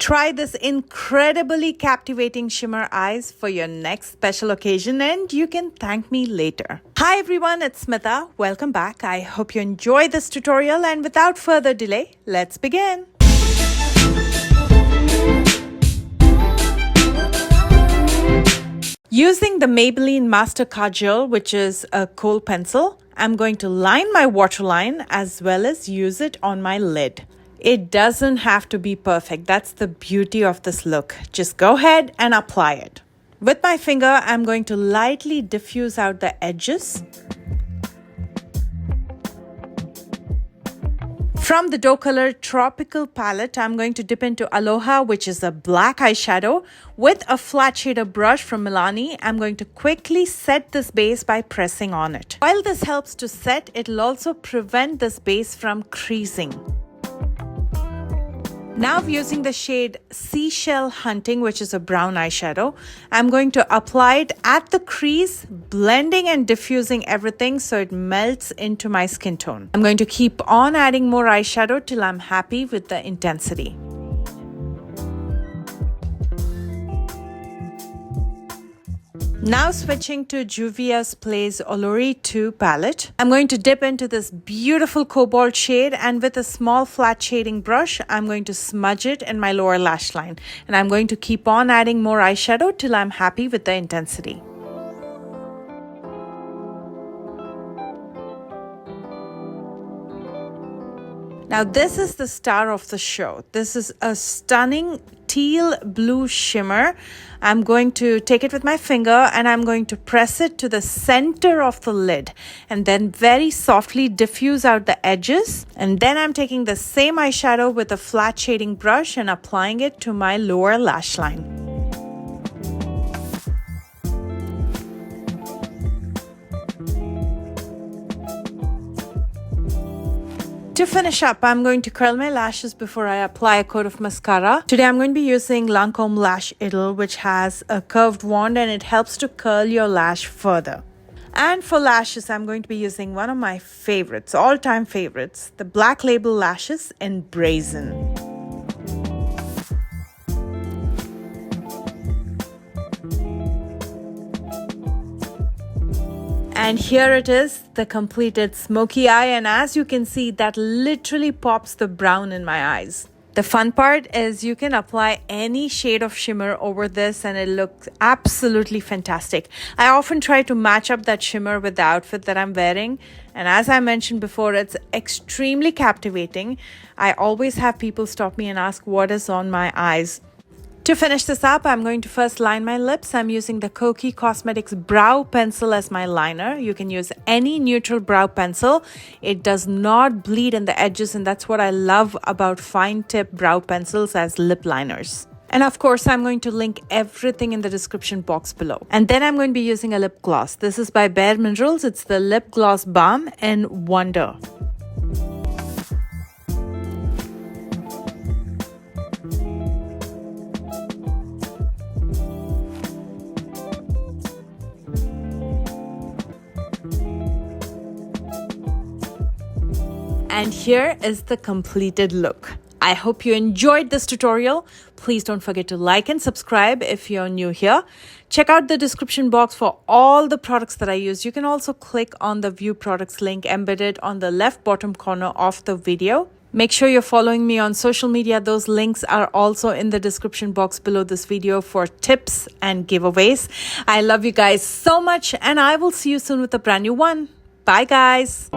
Try this incredibly captivating shimmer eyes for your next special occasion and you can thank me later. Hi everyone, it's Smitha. Welcome back. I hope you enjoyed this tutorial and without further delay, let's begin. Using the Maybelline Master Kajal, which is a kohl pencil, I'm going to line my waterline as well as use it on my lid. It doesn't have to be perfect. That's the beauty of this look. Just go ahead and apply it. With my finger, I'm going to lightly diffuse out the edges. From the dough color Tropical palette, I'm going to dip into Aloha, which is a black eyeshadow. With a flat shader brush from Milani, I'm going to quickly set this base by pressing on it. While this helps to set, it'll also prevent this base from creasing. Now using the shade Seashell Hunting, which is a brown eyeshadow, I'm going to apply it at the crease, blending and diffusing everything so it melts into my skin tone. I'm going to keep on adding more eyeshadow till I'm happy with the intensity. Now switching to Juvia's Place Olori 2 palette, I'm going to dip into this beautiful cobalt shade and with a small flat shading brush, I'm going to smudge it in my lower lash line. And I'm going to keep on adding more eyeshadow till I'm happy with the intensity. Now this is the star of the show. This is a stunning teal blue shimmer. I'm going to take it with my finger and I'm going to press it to the center of the lid and then very softly diffuse out the edges. And then I'm taking the same eyeshadow with a flat shading brush and applying it to my lower lash line. To finish up, I'm going to curl my lashes before I apply a coat of mascara. Today I'm going to be using Lancome Lash Idol, which has a curved wand and it helps to curl your lash further. And for lashes, I'm going to be using one of my favorites, all-time favorites, the Black Label Lashes in Brazen. And here it is, the completed smoky eye, and as you can see, that literally pops the brown in my eyes. The fun part is you can apply any shade of shimmer over this and it looks absolutely fantastic. I often try to match up that shimmer with the outfit that I'm wearing, and as I mentioned before, it's extremely captivating. I always have people stop me and ask what is on my eyes. To finish this up, I'm going to first line my lips. I'm using the Kokie Cosmetics Brow Pencil as my liner. You can use any neutral brow pencil. It does not bleed in the edges, and that's what I love about fine tip brow pencils as lip liners. And of course, I'm going to link everything in the description box below. And then I'm going to be using a lip gloss. This is by Bare Minerals. It's the Lip Gloss Balm in Wonder. And here is the completed look. I hope you enjoyed this tutorial. Please don't forget to like and subscribe if you're new here. Check out the description box for all the products that I use. You can also click on the view products link embedded on the left bottom corner of the video. Make sure you're following me on social media. Those links are also in the description box below this video for tips and giveaways. I love you guys so much and I will see you soon with a brand new one. Bye guys.